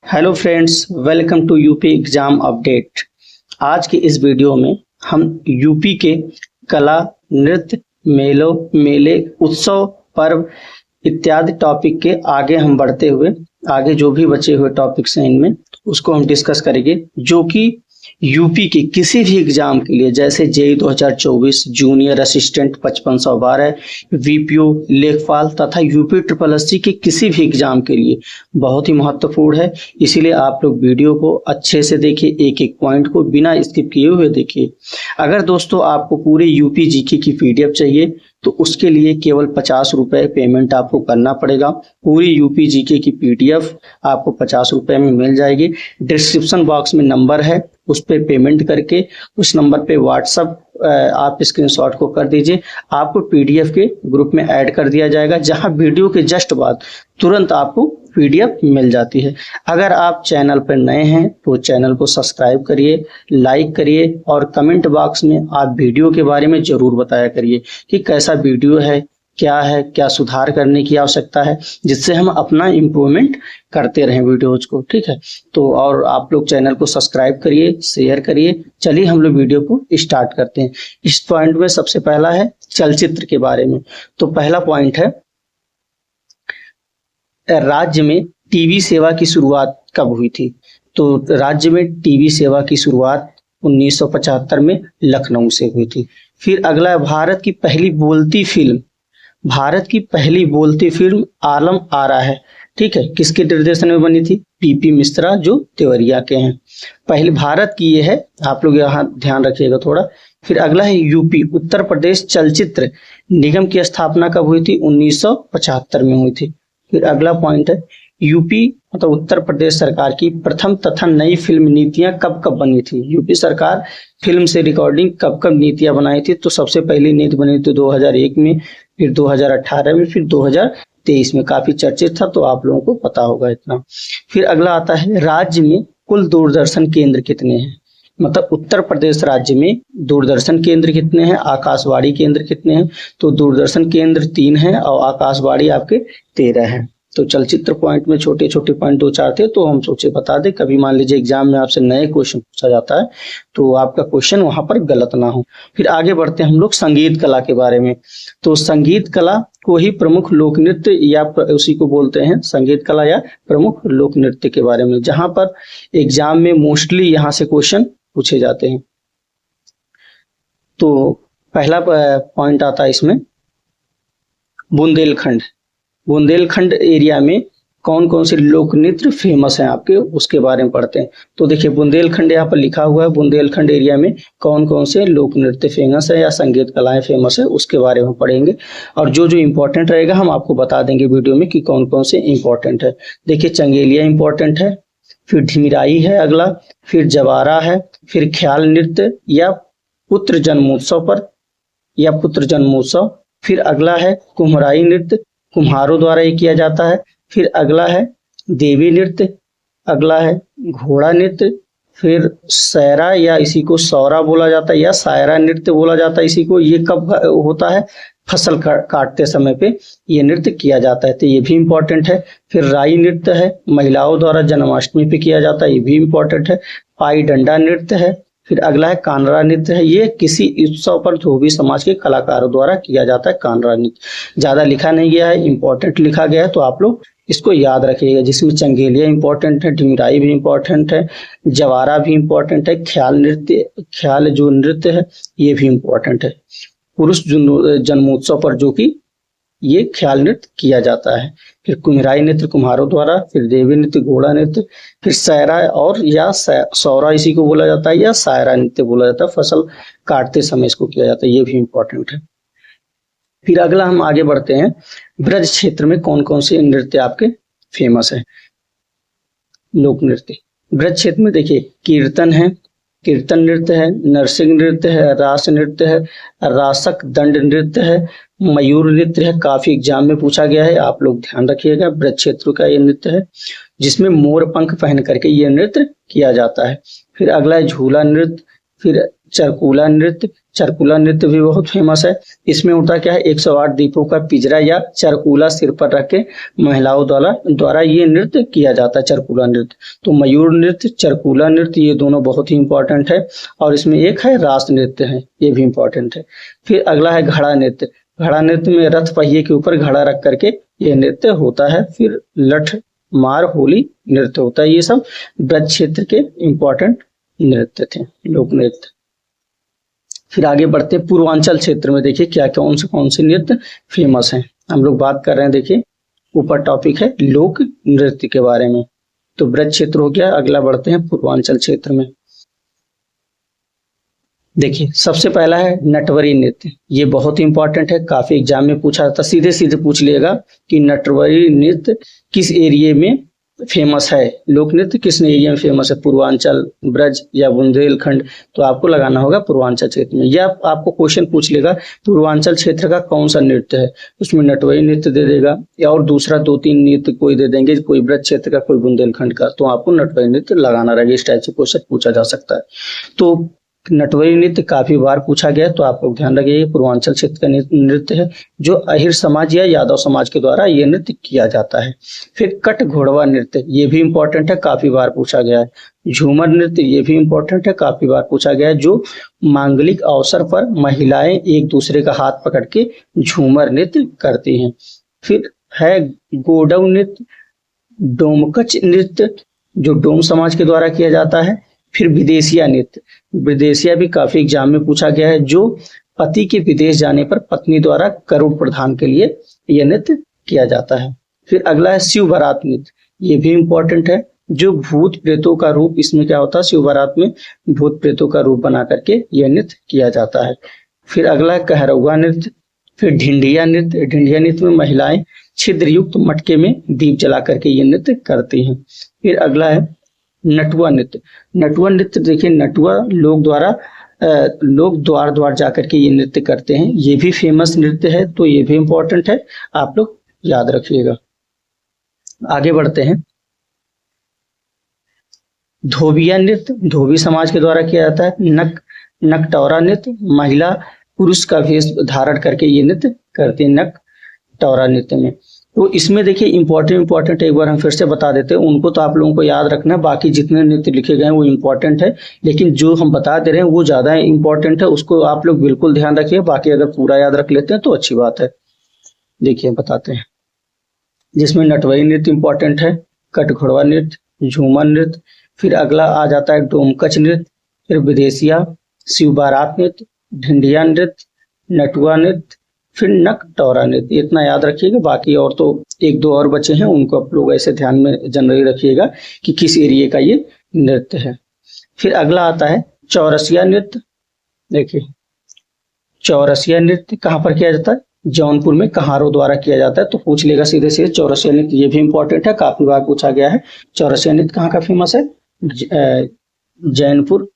Hello friends, welcome to UP exam update. आज के इस वीडियो में हम यूपी के कला, नृत्य, मेले, उत्सव, पर्व इत्यादि टॉपिक के आगे हम बढ़ते हुए आगे जो भी बचे हुए टॉपिक्स हैं इनमें उसको हम डिस्कस करेंगे, जो कि यूपी के किसी भी एग्जाम के लिए जैसे जेई 2024, जूनियर असिस्टेंट 5512, वीपीओ, लेखपाल तथा यूपी ट्रिपल एससी के किसी भी एग्जाम के लिए बहुत ही महत्वपूर्ण है। इसीलिए आप लोग वीडियो को अच्छे से देखिए, एक एक पॉइंट को बिना स्किप किए हुए देखिए। अगर दोस्तों आपको पूरे यूपी जीके की पीडीएफ चाहिए तो उसके लिए केवल 50 रुपए पेमेंट आपको करना पड़ेगा। पूरी यूपी जीके की पीडीएफ आपको 50 रुपए में मिल जाएगी। डिस्क्रिप्शन बॉक्स में नंबर है, उस पर पेमेंट करके उस नंबर पे व्हाट्सअप आप स्क्रीनशॉट को कर दीजिए। आपको पीडीएफ के ग्रुप में ऐड कर दिया जाएगा, जहां वीडियो के जस्ट बाद तुरंत आपको पीडीएफ मिल जाती है। अगर आप चैनल पर नए हैं तो चैनल को सब्सक्राइब करिए, लाइक करिए और कमेंट बॉक्स में आप वीडियो के बारे में जरूर बताया करिए कि कैसा वीडियो है, क्या सुधार करने की आवश्यकता है, जिससे हम अपना इम्प्रूवमेंट करते रहें वीडियोज को। ठीक है, तो और आप लोग चैनल को सब्सक्राइब करिए, शेयर करिए। चलिए हम लोग वीडियो को स्टार्ट करते हैं। इस पॉइंट में सबसे पहला है चलचित्र के बारे में। तो पहला पॉइंट है, राज्य में टीवी सेवा की शुरुआत कब हुई थी? तो राज्य में टीवी सेवा की शुरुआत 1975 में लखनऊ से हुई थी। फिर अगला है, भारत की पहली बोलती फिल्म आलम आरा है। ठीक है, किसके निर्देशन में बनी थी? पीपी मिश्रा, जो देवरिया के हैं। पहले भारत की ये है, आप लोग यहाँ ध्यान रखिएगा थोड़ा। फिर अगला है, यूपी उत्तर प्रदेश चलचित्र निगम की स्थापना कब हुई थी? 1975 में हुई थी। फिर अगला पॉइंट है, यूपी मतलब उत्तर प्रदेश सरकार की प्रथम तथा नई फिल्म नीतियां कब कब बनी थी? यूपी सरकार फिल्म से रिकॉर्डिंग कब कब नीतियां बनाई थी? तो सबसे पहली नीति बनी थी 2001 में, फिर 2018 में, फिर 2023 में। काफी चर्चित था, तो आप लोगों को पता होगा इतना। फिर अगला आता है, राज्य में कुल दूरदर्शन केंद्र कितने हैं? मतलब उत्तर प्रदेश राज्य में दूरदर्शन केंद्र कितने हैं, आकाशवाणी केंद्र कितने हैं? तो दूरदर्शन केंद्र 3 हैं और आकाशवाणी आपके 13 हैं। तो चलचित्र पॉइंट में छोटे छोटे पॉइंट 2-4 थे, तो हम सोचे बता दें, कभी मान लीजिए एग्जाम में आपसे नए क्वेश्चन पूछा जाता है तो आपका क्वेश्चन वहां पर गलत ना हो। फिर आगे बढ़ते हैं हम लोग संगीत कला के बारे में। तो संगीत कला को ही प्रमुख लोक नृत्य या उसी को बोलते हैं संगीत कला या प्रमुख लोक नृत्य के बारे में, जहां पर एग्जाम में मोस्टली यहाँ से क्वेश्चन पूछे जाते हैं। तो पहला पॉइंट आता है इसमें, बुंदेलखंड एरिया में कौन कौन से लोक नृत्य फेमस हैं आपके, उसके बारे में पढ़ते हैं। तो देखिए बुंदेलखंड यहाँ पर लिखा हुआ है, बुंदेलखंड एरिया में कौन कौन से लोक नृत्य फेमस है या संगीत कलाएं फेमस है, उसके बारे में पढ़ेंगे। और जो जो इम्पोर्टेंट रहेगा हम आपको बता देंगे वीडियो में कि कौन कौन से इम्पोर्टेंट है। देखिए चंगेलिया इम्पोर्टेंट है, फिर ढिमिराई है अगला, फिर जवारा है, फिर ख्याल नृत्य या पुत्र जन्मोत्सव, फिर अगला है कुम्हराई नृत्य, कुम्हारों द्वारा ये किया जाता है। फिर अगला है देवी नृत्य, अगला है घोड़ा नृत्य, फिर सैरा या इसी को सौरा बोला जाता है या सायरा नृत्य बोला जाता है इसी को। ये कब होता है? फसल काटते समय पे ये नृत्य किया जाता है, तो ये भी इम्पोर्टेंट है। फिर राई नृत्य है, महिलाओं द्वारा जन्माष्टमी पे किया जाता है, ये भी इम्पोर्टेंट है। पाई डंडा नृत्य है। फिर अगला है कानरा नृत्य है, ये किसी उत्सव पर धोबी समाज के कलाकारों द्वारा किया जाता है कानरा नृत्य। ज्यादा लिखा नहीं गया है, इम्पोर्टेंट लिखा गया है, तो आप लोग इसको याद रखिएगा। जिसमें चंगेलिया इंपॉर्टेंट है, ढिमिराई भी इंपॉर्टेंट है, जवारा भी इंपॉर्टेंट है, ख्याल जो नृत्य है ये भी इंपॉर्टेंट है। पुरुष जन्मोत्सव पर जो कि ये ख्याल नृत्य किया जाता है। फिर कुम्हराई नृत्य कुम्हारों द्वारा, फिर देवी नृत्य घोड़ा नृत्य, फिर सैरा और या सौरा इसी को बोला जाता है या सायरा नृत्य बोला जाता है, फसल काटते समय इसको किया जाता है, ये भी इंपॉर्टेंट है। फिर अगला हम आगे बढ़ते हैं, ब्रज क्षेत्र में कौन कौन से नृत्य आपके फेमस है, लोक नृत्य। ब्रज क्षेत्र में देखिए कीर्तन नृत्य है, नरसिंह नृत्य है, रास नृत्य है, रासक दंड नृत्य है, मयूर नृत्य है। काफी एग्जाम में पूछा गया है, आप लोग ध्यान रखिएगा। ब्रज क्षेत्र का ये नृत्य है जिसमें मोर पंख पहन करके ये नृत्य किया जाता है। फिर अगला है झूला नृत्य, फिर चरकूला नृत्य, चरकुला नृत्य भी बहुत फेमस है। इसमें होता क्या है, 108 दीपों का पिंजरा या चरकुला सिर पर रख के महिलाओं द्वारा ये नृत्य किया जाता है, चरकुला नृत्य। तो मयूर नृत्य, चरकुला नृत्य, ये दोनों बहुत ही इंपॉर्टेंट है। और इसमें एक है रास नृत्य है, ये भी इंपॉर्टेंट है। फिर अगला है घड़ा नृत्य। घड़ा नृत्य में रथ पहिए के ऊपर घड़ा रख करके ये नृत्य होता है। फिर लठ मार होली नृत्य होता है। ये सब ब्रज क्षेत्र के इंपॉर्टेंट नृत्य थे, लोक नृत्य। फिर आगे बढ़ते हैं पूर्वांचल क्षेत्र में, देखिए क्या कौन से नृत्य फेमस हैं। हम लोग बात कर रहे हैं, देखिए ऊपर टॉपिक है लोक नृत्य के बारे में। तो ब्रज क्षेत्र हो गया, अगला बढ़ते हैं पूर्वांचल क्षेत्र में। देखिए सबसे पहला है नटवरी नृत्य। ये बहुत इंपॉर्टेंट है, काफी एग्जाम में पूछा जाता, सीधे सीधे पूछ लेगा कि नटवरी नृत्य किस एरिया में फेमस है, लोक नृत्य किस एरिया में फेमस है, पूर्वांचल, ब्रज या बुंदेलखंड। तो आपको लगाना होगा पूर्वांचल क्षेत्र में। या आपको क्वेश्चन पूछ लेगा पूर्वांचल क्षेत्र का कौन सा नृत्य है, उसमें नटवरी नृत्य दे देगा, या और दूसरा 2-3 नृत्य कोई दे देंगे, कोई ब्रज क्षेत्र का, कोई बुंदेलखंड का। तो आपको नटवरी नृत्य लगाना रहेगा। इस टाइप से क्वेश्चन पूछा जा सकता है। तो नटवरी नृत्य काफी बार पूछा गया, तो आप लोग ध्यान रखिए पूर्वांचल क्षेत्र का नृत्य है, जो अहिर समाज या यादव समाज के द्वारा ये नृत्य किया जाता है। फिर कट घोड़वा नृत्य, ये भी इंपॉर्टेंट है, काफी बार पूछा गया है। झूमर नृत्य, ये भी इंपॉर्टेंट है, काफी बार पूछा गया है, जो मांगलिक अवसर पर महिलाएं एक दूसरे का हाथ पकड़ के झूमर नृत्य करती हैं। फिर है गोडव नृत्य, डोमकच नृत्य, जो डोम समाज के द्वारा किया जाता है। फिर विदेशिया नृत्य, विदेशिया भी काफी एग्जाम में पूछा गया है, जो पति के विदेश जाने पर पत्नी द्वारा करोड़ प्रदान के लिए यह नृत्य किया जाता है। फिर अगला है शिव बारात नृत्य, ये भी इंपॉर्टेंट है, जो भूत प्रेतों का रूप, इसमें क्या होता है, शिव बारात में भूत प्रेतों का रूप बना करके यह नृत्य किया जाता है। फिर अगला है कहरौआ नृत्य। फिर ढिंढिया नृत्य, ढिंढिया नृत्य में महिलाएं छिद्र युक्त मटके में दीप जला करके ये नृत्य करती हैं। फिर अगला है नटुआ नृत्य। नटुआ नृत्य देखिए, नटुआ लोग द्वार द्वार जाकर के ये नृत्य करते हैं, ये भी फेमस नृत्य है, तो ये भी इंपॉर्टेंट है, आप लोग याद रखिएगा। आगे बढ़ते हैं, धोबिया नृत्य, धोबी समाज के द्वारा किया जाता है। नकटौरा नृत्य, महिला पुरुष का वेश धारण करके ये नृत्य करते हैं नकटौरा नृत्य में। तो इसमें देखिए इंपॉर्टेंट एक बार हम फिर से बता देते हैं, उनको तो आप लोगों को याद रखना है, बाकी जितने नृत्य लिखे गए हैं वो इंपॉर्टेंट है, लेकिन जो हम बता दे रहे हैं वो ज्यादा इंपॉर्टेंट है, उसको आप लोग बिल्कुल ध्यान रखिए। बाकी अगर पूरा याद रख लेते हैं तो अच्छी बात है। देखिए बताते हैं, जिसमें नटवरी नृत्य इंपॉर्टेंट है, कट घोड़वा नृत्य, झूमर नृत्य, फिर अगला आ जाता है डोमकच नृत्य, फिर विदेशिया, शिव बारात नृत्य, ढिंढिया नृत्य, नटुआ नृत्य, फिर नकटौरा नृत्य। इतना याद रखिएगा, बाकी और तो 1-2 और बचे हैं, उनको आप लोग ऐसे ध्यान में जनरली रखिएगा कि किस एरिया का ये नृत्य है। फिर अगला आता है चौरसिया नृत्य। देखिए चौरसिया नृत्य कहाँ पर किया जाता है, जौनपुर में कहारों द्वारा किया जाता है। तो पूछ लेगा सीधे सीधे चौरसिया नृत्य, ये भी इंपॉर्टेंट है, काफी बार पूछा गया है। चौरसिया नृत्य कहाँ का फेमस है, जौनपुर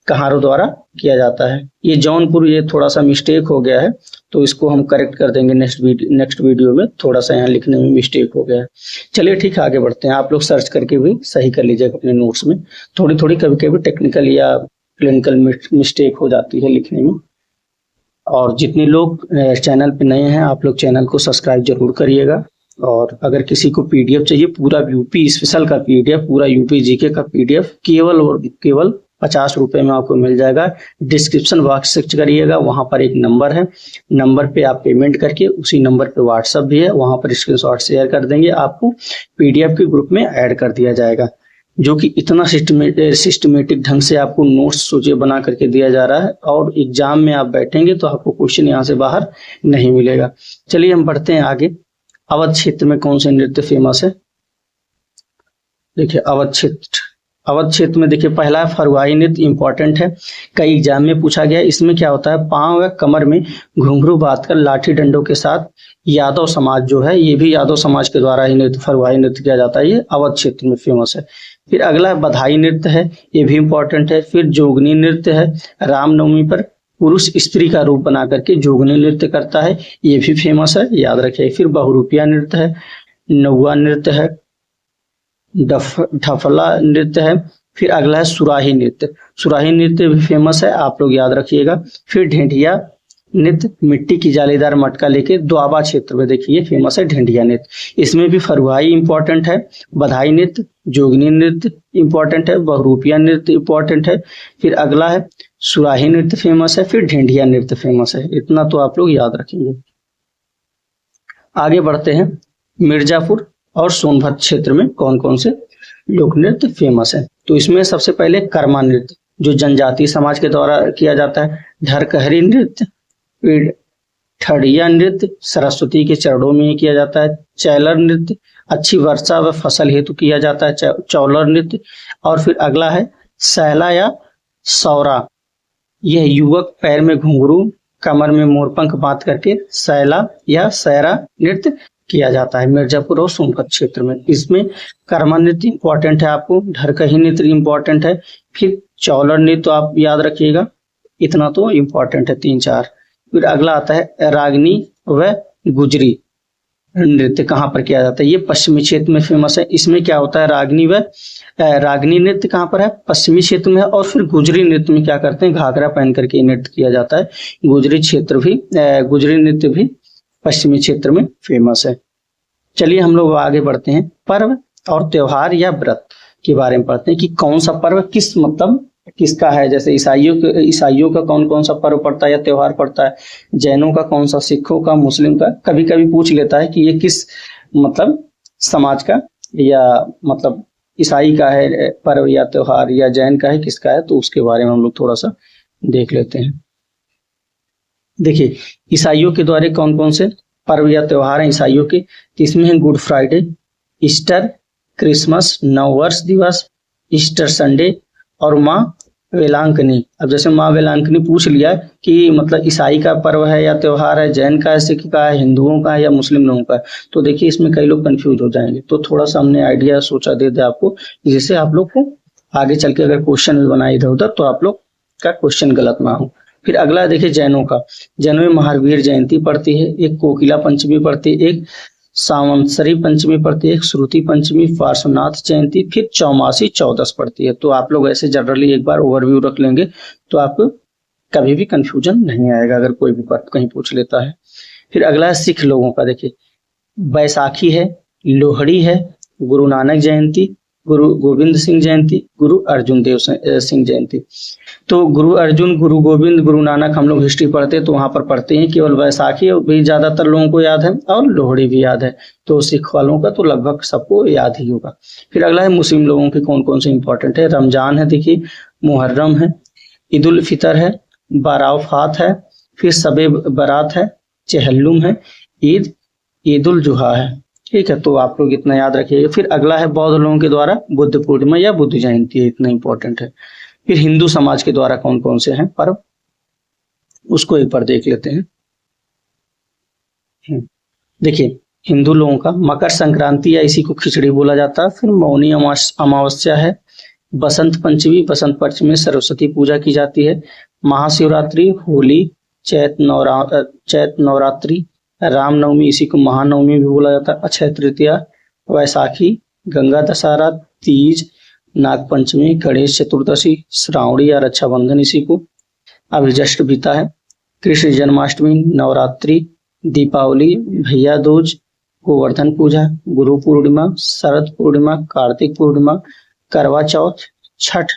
कहारों द्वारा किया जाता है। ये जौनपुर, ये थोड़ा सा मिस्टेक हो गया है, तो इसको हम करेक्ट कर देंगे नेक्स्ट वीडियो में, थोड़ा सा यहाँ लिखने में मिस्टेक हो गया है। चलिए ठीक है, आगे बढ़ते हैं। आप लोग सर्च करके भी सही कर लीजिएगा अपने नोट्स में, थोड़ी कभी कभी टेक्निकल या क्लिनिकल मिस्टेक हो जाती है लिखने में। और जितने लोग चैनल पे नए हैं, आप लोग चैनल को सब्सक्राइब जरूर करिएगा। और अगर किसी को पीडीएफ चाहिए, पूरा यूपी स्पेशल का पीडीएफ, पूरा यूपी जीके का पीडीएफ केवल 50 रुपए में आपको मिल जाएगा। डिस्क्रिप्शन बॉक्स चेक करिएगा, वहां पर एक नंबर है, नंबर पे आप पेमेंट करके, उसी नंबर पे व्हाट्सएप भी है, वहां पर स्क्रीनशॉट शेयर कर देंगे, आपको पीडीएफ के ग्रुप में ऐड कर दिया जाएगा, जो कि इतना सिस्टमेटिक ढंग से आपको नोट्स सोचिए बना करके दिया जा रहा है। और एग्जाम में आप बैठेंगे तो आपको क्वेश्चन यहाँ से बाहर नहीं मिलेगा। चलिए हम बढ़ते हैं आगे। अवध क्षेत्र में कौन से नृत्य फेमस है, देखिए अवध क्षेत्र में देखिए पहला फरुआई नृत्य इंपॉर्टेंट है, कई एग्जाम में पूछा गया। इसमें क्या होता है, पांव व कमर में घुंघरू बांधकर लाठी डंडों के साथ यादव समाज जो है, ये भी यादव समाज के द्वारा ही नृत्य फरुआई नृत्य किया जाता है, ये अवध क्षेत्र में फेमस है। फिर अगला बधाई नृत्य है, ये भी इंपॉर्टेंट है। फिर जोगनी नृत्य है, रामनवमी पर पुरुष स्त्री का रूप बना करके जोगनी नृत्य करता है, ये भी फेमस है, याद रखिए। फिर बहुरूपिया नृत्य है, नौवा नृत्य है, ढफला नृत्य है, फिर अगला है सुराही नृत्य, सुराही नृत्य भी फेमस है, आप लोग याद रखिएगा। फिर ढेंढिया नृत्य, मिट्टी की जालीदार मटका लेके द्वाबा क्षेत्र में देखिए फेमस है ढेंढिया नृत्य। इसमें भी फरुआई इंपॉर्टेंट है, बधाई नृत्य, जोगनी नृत्य इंपॉर्टेंट है, बहुरूपिया नृत्य इंपॉर्टेंट है। फिर अगला है सुराही नृत्य फेमस है, फिर ढेंढिया नृत्य फेमस है। इतना तो आप लोग याद रखेंगे। आगे बढ़ते हैं, मिर्जापुर और सोनभद्र क्षेत्र में कौन कौन से लोक नृत्य फेमस है। तो इसमें सबसे पहले कर्मा नृत्य जो जनजातीय समाज के द्वारा किया जाता है, ढरकहरी नृत्य, फिर ठड़िया नृत्य सरस्वती के चरणों में किया जाता है, चैलर नृत्य अच्छी वर्षा व फसल हेतु किया जाता है, चौलर नृत्य। और फिर अगला है सैला या सौरा, यह युवक पैर में घुंघरू कमर में मोरपंख बांध करके सैला या सैरा नृत्य किया जाता है मिर्जापुर और सोनभद्र क्षेत्र में। इसमें कर्मा नृत्य इंपॉर्टेंट है आपको, ढरकही नृत्य इंपॉर्टेंट है, फिर चौलर नृत्य तो आप याद रखिएगा, इतना तो इंपॉर्टेंट है 3-4। फिर अगला आता है रागनी व गुजरी नृत्य कहाँ पर किया जाता है, ये पश्चिमी क्षेत्र में फेमस है। इसमें क्या होता है रागनी नृत्य कहाँ पर है, पश्चिमी क्षेत्र में है। और फिर गुजरी नृत्य में क्या करते हैं, घाघरा पहन करके नृत्य किया जाता है। गुजरी नृत्य भी पश्चिमी क्षेत्र में फेमस है। चलिए हम लोग आगे बढ़ते हैं, पर्व और त्योहार या व्रत के बारे में पढ़ते हैं कि कौन सा पर्व किसका है। जैसे ईसाइयों का कौन कौन सा पर्व पड़ता है या त्योहार पड़ता है, जैनों का कौन सा, सिखों का, मुस्लिम का। कभी कभी पूछ लेता है कि ये किस समाज का या ईसाई का है पर्व या त्योहार, या जैन का है, किसका है, तो उसके बारे में हम लोग थोड़ा सा देख लेते हैं। देखिए ईसाइयों के द्वारा कौन कौन से पर्व या त्योहार हैं ईसाइयों के, तो इसमें है गुड फ्राइडे, ईस्टर, क्रिसमस, नववर्ष दिवस, ईस्टर संडे और माँ वेलांकनी। अब जैसे माँ वेलांकनी पूछ लिया कि ईसाई का पर्व है या त्योहार है, जैन का है, सिख का है, हिंदुओं का है या मुस्लिम लोगों का है, तो देखिए इसमें कई लोग कंफ्यूज हो जाएंगे। तो थोड़ा सा हमने आइडिया सोचा दे दे आपको, जिससे आप लोग को आगे चल के अगर क्वेश्चन भी बनाए इधर उधर तो आप लोग का क्वेश्चन गलत ना हो। फिर अगला देखिए जैनों का, जैनों में महावीर जयंती पड़ती है, एक कोकिला पंचमी पड़ती है, एक सावंतसरी पंचमी पड़ती है, एक श्रुति पंचमी, पार्श्वनाथ जयंती, फिर चौमासी चौदस पड़ती है। तो आप लोग ऐसे जनरली एक बार ओवरव्यू रख लेंगे तो आपको कभी भी कंफ्यूजन नहीं आएगा अगर कोई भी बात कहीं पूछ लेता है। फिर अगला है सिख लोगों का, देखिए बैसाखी है, लोहड़ी है, गुरु नानक जयंती, गुरु गोविंद सिंह जयंती, गुरु अर्जुन देव सिंह जयंती। तो गुरु अर्जुन, गुरु गोविंद, गुरु नानक हम लोग हिस्ट्री पढ़ते हैं तो वहां पर पढ़ते हैं, केवल बैसाखी भी ज्यादातर लोगों को याद है और लोहड़ी भी याद है। तो सिख वालों का तो लगभग सबको याद ही होगा। फिर अगला है मुस्लिम लोगों के कौन कौन से इंपॉर्टेंट है, रमजान है, देखिए मुहर्रम है, ईद उल फितर है, बाराफात है, फिर सबे बरात है, चहल्लुम है, ईद उल जुहा है। ठीक है, तो आप लोग इतना याद रखिएगा। फिर अगला है बौद्ध लोगों के द्वारा बुद्ध पूर्णिमा या बुद्ध जयंती है, इतना इंपॉर्टेंट है। फिर हिंदू समाज के द्वारा कौन कौन से हैं पर्व, उसको एक बार देख लेते हैं। देखिए हिंदू लोगों का मकर संक्रांति या इसी को खिचड़ी बोला जाता है, फिर मौनी अमावस्या है, बसंत पंचमी में सरस्वती पूजा की जाती है, महाशिवरात्रि, होली, चैत नवरात्रि, रामनवमी इसी को महानवमी भी बोला जाता है, अक्षय तृतीया, वैसाखी, गंगा दशहरा, तीज, नागपंचमी, गणेश चतुर्दशी, श्रावणी या रक्षाबंधन इसी को अभी जस्ट बीता है, कृष्ण जन्माष्टमी, नवरात्रि, दीपावली, भैया दूज, गोवर्धन पूजा, गुरु पूर्णिमा, शरद पूर्णिमा, कार्तिक पूर्णिमा, करवा चौथ, छठ,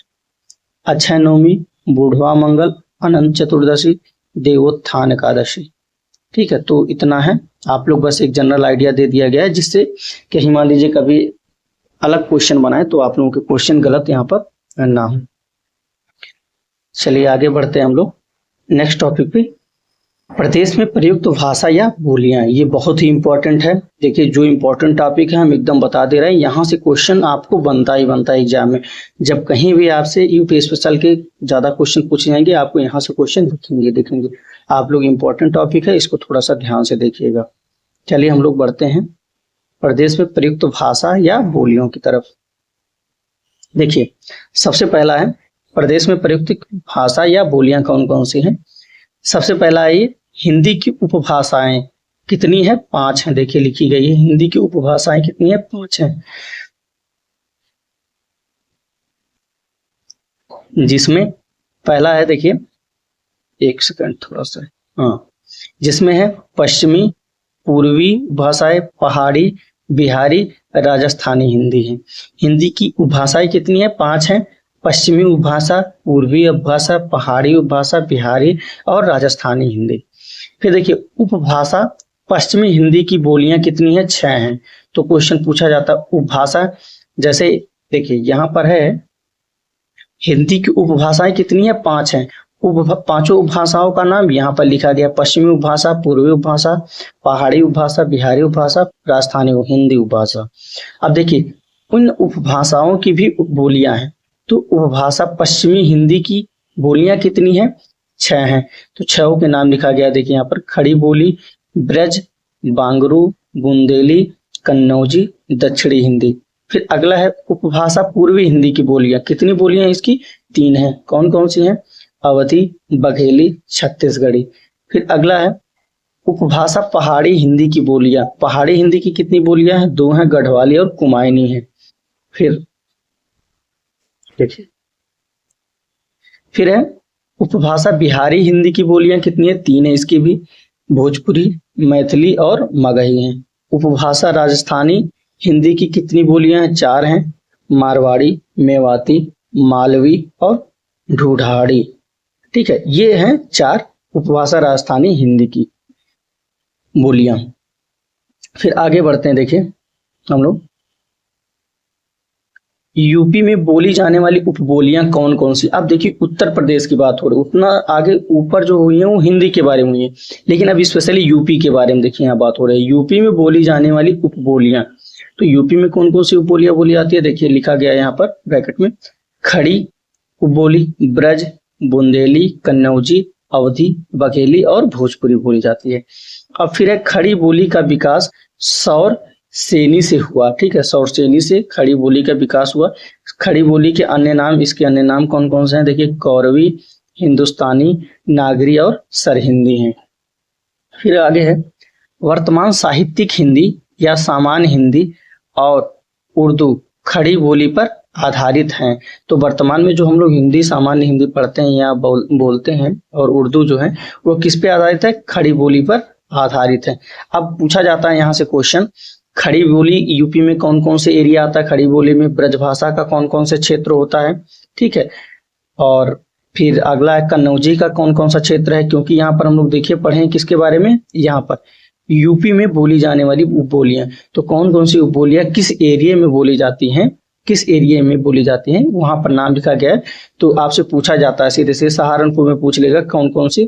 अक्षय नवमी, बूढ़वा मंगल, अनंत चतुर्दशी, देवोत्थान एकादशी। ठीक है, तो इतना है, आप लोग बस एक जनरल आइडिया दे दिया गया है, जिससे कहीं मान लीजिए कभी अलग क्वेश्चन बनाए तो आप लोगों के क्वेश्चन गलत यहाँ पर ना हो। चलिए आगे बढ़ते हैं हम लोग नेक्स्ट टॉपिक पे, प्रदेश में प्रयुक्त भाषा या बोलियां। ये बहुत ही इंपॉर्टेंट है। देखिए जो इंपॉर्टेंट टॉपिक है हम एकदम बता दे रहे हैं, यहाँ से क्वेश्चन आपको बनता ही बनता है एग्जाम में। जब कहीं भी आपसे यूपी स्पेशल के ज्यादा क्वेश्चन पूछे जाएंगे, आपको यहाँ से क्वेश्चन दिखेंगे। आप लोग इंपॉर्टेंट टॉपिक है, इसको थोड़ा सा ध्यान से देखिएगा। चलिए हम लोग बढ़ते हैं प्रदेश में प्रयुक्त भाषा या बोलियों की तरफ। देखिए सबसे पहला है प्रदेश में प्रयुक्त भाषा या बोलियां कौन कौन सी हैं। सबसे पहला है ये हिंदी की उपभाषाएं, कितनी है, 5 हैं। देखिए लिखी गई है, हिंदी की उपभाषाएं कितनी है, 5 हैं। जिसमें पहला है, देखिए एक सेकंड थोड़ा सा, हाँ, जिसमें है पश्चिमी, पूर्वी भाषाएं, पहाड़ी, बिहारी, राजस्थानी हिंदी है। हिंदी की उपभाषाएं कितनी है? 5 हैं। पश्चिमी उपभाषा, पूर्वी उपभाषा, पहाड़ी उपभाषा, बिहारी और राजस्थानी हिंदी। फिर देखिए उपभाषा पश्चिमी हिंदी की बोलियां कितनी है? 6 हैं। तो क्वेश्चन पूछा जाता है उपभाषा, जैसे देखिए यहाँ पर है हिंदी की उपभाषाएं कितनी है? 5 हैं। पांचों उपभाषाओं का नाम यहाँ पर लिखा गया, पश्चिमी उपभाषा, पूर्वी उपभाषा, पहाड़ी उपभाषा, बिहारी उपभाषा, राजस्थानी हिंदी उपभाषा। अब देखिए उन उपभाषाओं की भी बोलियां हैं। तो उपभाषा पश्चिमी हिंदी की बोलियां कितनी है? 6 हैं। तो 6 के नाम लिखा गया, देखिए यहाँ पर खड़ी बोली, ब्रज, बांगरू, बुंदेली, कन्नौजी, दक्षिणी हिंदी। फिर अगला है उपभाषा पूर्वी हिंदी की बोलियां। कितनी बोलियां इसकी? 3 हैं। कौन कौन सी हैं? अवधी, बघेली, छत्तीसगढ़ी। फिर अगला है उपभाषा पहाड़ी हिंदी की बोलियां। पहाड़ी हिंदी की कितनी बोलियां हैं? 2 हैं, गढ़वाली और कुमायूनी है। फिर देखिए फिर है उपभाषा बिहारी हिंदी की बोलियां कितनी है? 3 है इसकी भी, भोजपुरी, मैथिली और मगही हैं। उपभाषा राजस्थानी हिंदी की कितनी बोलियां हैं? 4 हैं, मारवाड़ी, मेवाती, मालवी और ढूढ़ाड़ी। ठीक है, ये हैं 4 उपभाषा राजस्थानी हिंदी की बोलियां। फिर आगे बढ़ते हैं, देखिए हम लोग यूपी में बोली जाने वाली उपबोलियां कौन कौन सी। अब देखिए उत्तर प्रदेश की बात हो रही, उतना आगे ऊपर जो हुई है वो हिंदी के बारे में हुई है, लेकिन अब स्पेशली यूपी के बारे में देखिए यहाँ बात हो रही है। यूपी में बोली जाने वाली उपबोलियां, तो यूपी में कौन कौन सी उपबोलियां बोली जाती है? देखिए लिखा गया है यहाँ पर ब्रैकेट में, खड़ी उपबोली, ब्रज, बुंदेली, कन्नौजी, अवधी, बघेली और भोजपुरी बोली जाती है। अब फिर है खड़ी बोली का विकास सौर सेनी से हुआ। ठीक है, सौर सेनी से खड़ी बोली का विकास हुआ। खड़ी बोली के अन्य नाम, इसके अन्य नाम कौन कौन से हैं? देखिए कौरवी, हिंदुस्तानी, नागरी और सरहिंदी हैं। फिर आगे है वर्तमान साहित्यिक हिंदी या सामान्य हिंदी और उर्दू खड़ी बोली पर आधारित हैं। तो वर्तमान में जो हम लोग हिंदी, सामान्य हिंदी पढ़ते हैं या बोलते हैं, और उर्दू जो है वो किस पे आधारित है? खड़ी बोली पर आधारित है। अब पूछा जाता है यहाँ से क्वेश्चन, खड़ी बोली यूपी में कौन कौन से एरिया आता है? खड़ी बोली में ब्रजभाषा का कौन कौन से क्षेत्र होता है? ठीक है, और फिर अगला है कन्नौजी का कौन कौन सा क्षेत्र है? क्योंकि यहाँ पर हम लोग देखिए पढ़े हैं किसके बारे में, यहाँ पर यूपी में बोली जाने वाली उपबोलियां। तो कौन कौन सी उपबोलियां किस एरिया में बोली जाती हैं, किस एरिया में बोली जाती हैं, वहां पर नाम लिखा गया है। तो आपसे पूछा जाता है सीधे से, सहारनपुर में पूछ लेगा कौन सी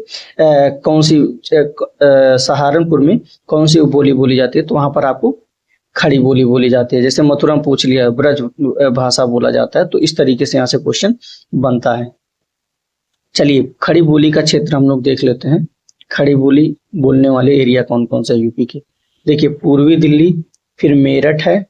सहारनपुर में कौन सी बोली बोली जाती है, तो वहां पर आपको खड़ी बोली बोली जाती है। जैसे मथुरा में पूछ लिया ब्रज भाषा बोला जाता है, तो इस तरीके से यहाँ से क्वेश्चन बनता है। चलिए खड़ी बोली का क्षेत्र हम लोग देख लेते हैं। खड़ी बोली बोलने वाले एरिया कौन कौन से यूपी के? देखिए पूर्वी दिल्ली, फिर मेरठ है,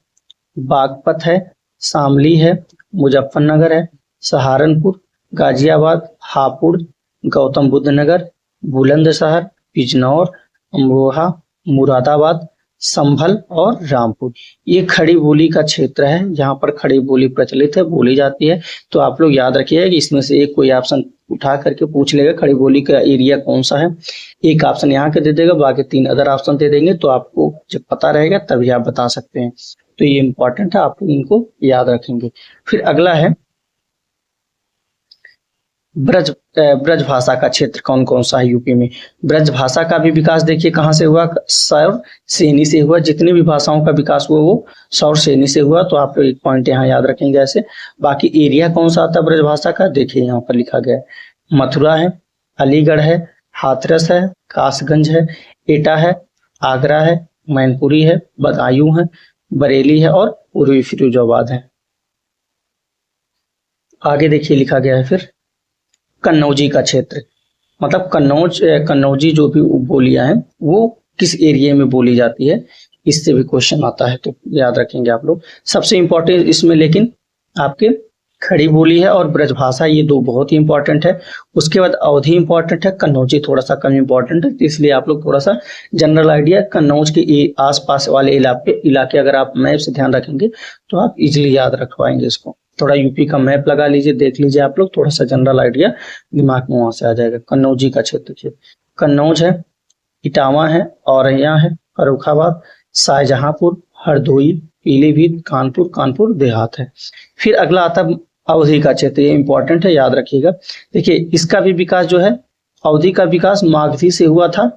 बागपत है, शामली है, मुजफ्फरनगर है, सहारनपुर, गाजियाबाद, हापुड़, गौतम बुद्ध नगर, बुलंदशहर, बिजनौर, अमरोहा, मुरादाबाद, संभल और रामपुर। ये खड़ी बोली का क्षेत्र है, जहाँ पर खड़ी बोली प्रचलित है, बोली जाती है। तो आप लोग याद रखिएगा कि इसमें से एक कोई ऑप्शन उठा करके पूछ लेगा खड़ी बोली का एरिया कौन सा है। एक ऑप्शन यहाँ के दे देगा, बाकी 3 अदर ऑप्शन दे देंगे। तो आपको जब पता रहेगा तभी आप बता सकते हैं। तो ये इंपॉर्टेंट है, आप लोग इनको याद रखेंगे। फिर अगला है ब्रज भाषा का क्षेत्र कौन कौन सा है यूपी में। ब्रज भाषा का भी विकास देखिए कहाँ से हुआ? सौर सेनी से हुआ। जितनी भी भाषाओं का विकास हुआ वो सौर सेनी से हुआ। तो आप एक पॉइंट यहाँ याद रखेंगे ऐसे। बाकी एरिया कौन सा आता है ब्रज भाषा का? देखिए यहाँ पर लिखा गया है, मथुरा है, अलीगढ़ है, हाथरस है, कासगंज है, एटा है, आगरा है, मैनपुरी है, बदायूं है, बरेली है और पूर्वी फिरोजाबाद है। आगे देखिए लिखा गया है फिर कन्नौजी का क्षेत्र, मतलब कन्नौजी जो भी बोलियां हैं वो किस एरिया में बोली जाती है, इससे भी क्वेश्चन आता है। तो याद रखेंगे आप लोग। सबसे इंपॉर्टेंट इसमें लेकिन आपके खड़ी बोली है और ब्रजभाषा, ये 2 बहुत ही इंपॉर्टेंट है। उसके बाद अवधी इंपॉर्टेंट है, कन्नौजी थोड़ा सा कम इंपॉर्टेंट है। इसलिए आप लोग थोड़ा सा जनरल आइडिया कन्नौज के आसपास वाले इलाके अगर आप मैप से ध्यान रखेंगे तो आप इजिली याद रख पाएंगे इसको। थोड़ा यूपी का मैप लगा लीजिए, देख लीजिए आप लोग, थोड़ा सा जनरल आइडिया दिमाग में वहां से आ जाएगा। कन्नौजी का क्षेत्र, कन्नौज है, इटावा है, औरैया है, फर्रुखाबाद, शाहजहांपुर, हरदोई, पीलीभीत, कानपुर, कानपुर देहात है। फिर अगला आता है अवधि का क्षेत्र, ये इंपॉर्टेंट है, याद रखिएगा। देखिए इसका भी विकास जो है, अवधि का विकास मागधी से हुआ था,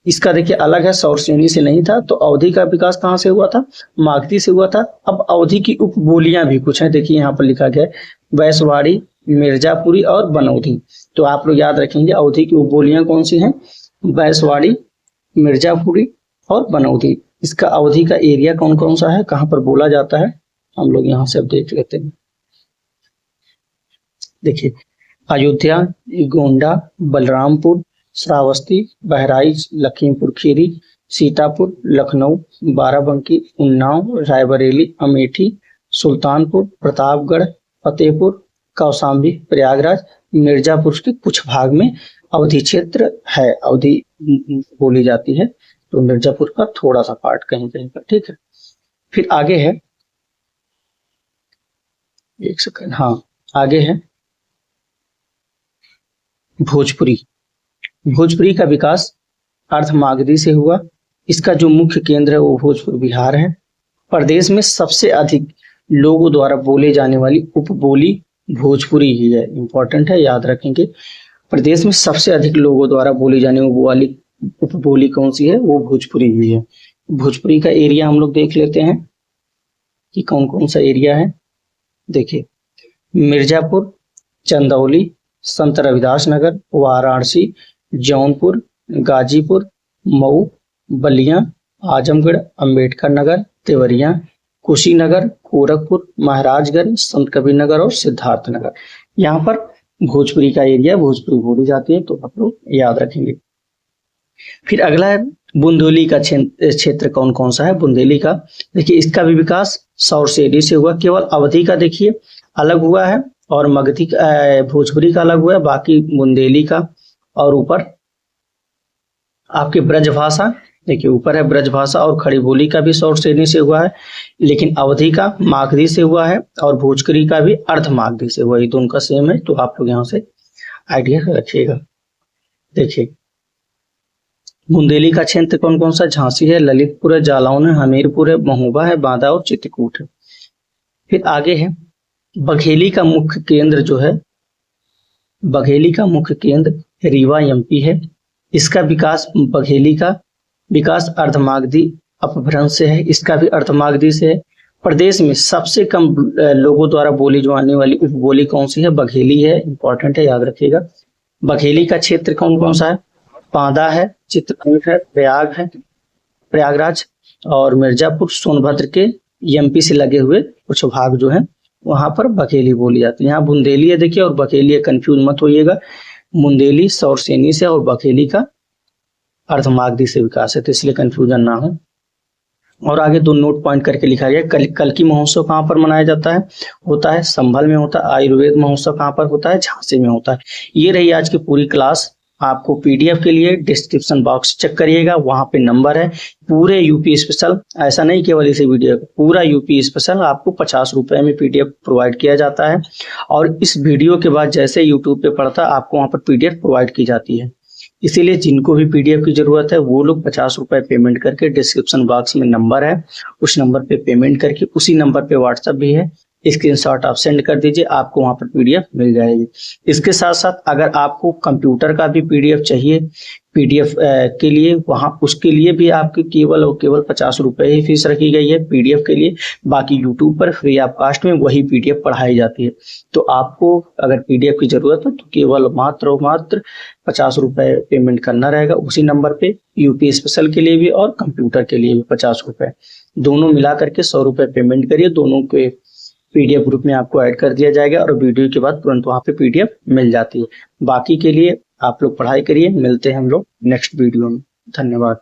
इसका देखिए अलग है, सौरसेनी से नहीं था। तो अवधि का विकास कहाँ से हुआ था? मागधी से हुआ था। अब अवधि की उपबोलियां भी कुछ हैं, देखिए यहाँ पर लिखा गया है, वैशवाड़ी, मिर्जापुरी और बनौधी। तो आप लोग याद रखेंगे अवधि की उपबोलियां कौन सी हैं? वैशवाड़ी, मिर्जापुरी और बनौधी। इसका अवधि का एरिया कौन कौन सा है, कहाँ पर बोला जाता है, हम लोग यहाँ से अब देख लेते हैं। देखिए अयोध्या, गोंडा, बलरामपुर, श्रावस्ती, बहराइच, लखीमपुर खीरी, सीतापुर, लखनऊ, बाराबंकी, उन्नाव, रायबरेली, अमेठी, सुल्तानपुर, प्रतापगढ़, फतेहपुर, कौशाम्बी, प्रयागराज, मिर्जापुर के कुछ भाग में अवधि क्षेत्र है, अवधि बोली जाती है। तो मिर्जापुर का थोड़ा सा पार्ट कहीं कहीं पर, ठीक है। फिर आगे है, एक सेकंड, हाँ आगे है भोजपुरी। भोजपुरी का विकास अर्धमागधी से हुआ। इसका जो मुख्य केंद्र है वो भोजपुर बिहार है। प्रदेश में सबसे अधिक लोगों द्वारा बोले जाने वाली उपबोली भोजपुरी ही है, इंपॉर्टेंट है, याद रखेंगे। प्रदेश में सबसे अधिक लोगों द्वारा बोली जाने वाली उपबोली कौन सी है? वो भोजपुरी ही है। भोजपुरी का एरिया हम लोग देख लेते हैं कि कौन कौन सा एरिया है। देखिए मिर्जापुर, चंदौली, संत रविदास नगर, वाराणसी, जौनपुर, गाजीपुर, मऊ, बलिया, आजमगढ़, अंबेडकर नगर, देवरिया, कुशीनगर, गोरखपुर, महाराजगंज, संत कबीर नगर और सिद्धार्थ नगर। यहाँ पर भोजपुरी का एरिया, भोजपुरी बोली जाती है, तो आप लोग याद रखेंगे। फिर अगला है बुंदेली का क्षेत्र कौन कौन सा है? बुंदेली का देखिए इसका भी विकास सौरसेनी से हुआ। केवल अवधि का देखिए अलग हुआ है और मगधी भोजपुरी का अलग हुआ है, बाकी बुंदेली का। और ऊपर आपके ब्रजभाषा, देखिए ऊपर है ब्रजभाषा और खड़ी बोली का भी सौरसेनी से हुआ है, लेकिन अवधि का मागधी से हुआ है और भोजपुरी का भी अर्धमागधी से हुआ है। ये दोनों का सेम है, तो आप लोग यहाँ से आइडिया रखिएगा। देखिए बुंदेली का क्षेत्र कौन कौन सा? झांसी है, ललितपुर है, जालौन है, हमीरपुर है, महोबा है, बांदा और चित्रकूट है। फिर आगे है बघेली का मुख्य केंद्र जो है, बघेली का मुख्य केंद्र रीवा एमपी है। इसका विकास, बघेली का विकास अर्धमागधी अपभ्रंश से है, इसका भी अर्धमागधी से है। प्रदेश में सबसे कम लोगों द्वारा बोली जाने वाली उपबोली कौन सी है? बघेली है, इंपॉर्टेंट है, याद रखिएगा। बघेली का क्षेत्र कौन कौन सा है? बांदा है, चित्रकूट है, प्रयागराज और मिर्जापुर, सोनभद्र के एमपी से लगे हुए कुछ भाग जो है वहां पर बघेली बोली जाती है। यहाँ बुंदेली है देखिए, और बघेली है, कंफ्यूज मत होइएगा। बुंदेली सौरसेनी से और बघेली का अर्धमागधी से विकास है, तो इसलिए कंफ्यूजन ना हो। और आगे दो नोट पॉइंट करके लिखा गया। कल्की महोत्सव कहाँ पर मनाया जाता है? होता है संभल में होता है। आयुर्वेद महोत्सव कहाँ पर होता है? झांसी में होता है। ये रही आज की पूरी क्लास। आपको पीडीएफ के लिए डिस्क्रिप्शन बॉक्स चेक करिएगा, वहां पे नंबर है। पूरे यूपी स्पेशल, ऐसा नहीं केवल इसी वीडियो, पूरा यूपी स्पेशल आपको 50 रुपए में पीडीएफ प्रोवाइड किया जाता है। और इस वीडियो के बाद जैसे यूट्यूब पे पड़ता है आपको वहां पर पीडीएफ प्रोवाइड की जाती है। इसीलिए जिनको भी पीडीएफ की जरूरत है वो लोग 50 रुपए पेमेंट करके, डिस्क्रिप्शन बॉक्स में नंबर है, उस नंबर पे पेमेंट करके, उसी नंबर पे व्हाट्सएप भी है, स्क्रीनशॉट आप सेंड कर दीजिए, आपको वहां पर पीडीएफ मिल जाएगी। इसके साथ साथ अगर आपको कंप्यूटर का भी पीडीएफ चाहिए, पीडीएफ के लिए, वहां उसके लिए भी आपकी केवल और केवल 50 रुपए ही फीस रखी गई है पीडीएफ के लिए। बाकी यूट्यूब पर फ्री ऑफ कास्ट में वही पीडीएफ पढ़ाई जाती है। तो आपको अगर पीडीएफ की जरूरत हो तो केवल मात्र 50 रुपए पेमेंट करना रहेगा उसी नंबर पे। यूपी स्पेशल के लिए भी और कंप्यूटर के लिए भी 50 रुपए, दोनों मिला करके 100 रुपए पेमेंट करिए। दोनों के पीडीएफ ग्रुप में आपको ऐड कर दिया जाएगा और वीडियो के बाद तुरंत वहां पे पीडीएफ मिल जाती है। बाकी के लिए आप लोग पढ़ाई करिए, मिलते हैं हम लोग नेक्स्ट वीडियो में। धन्यवाद।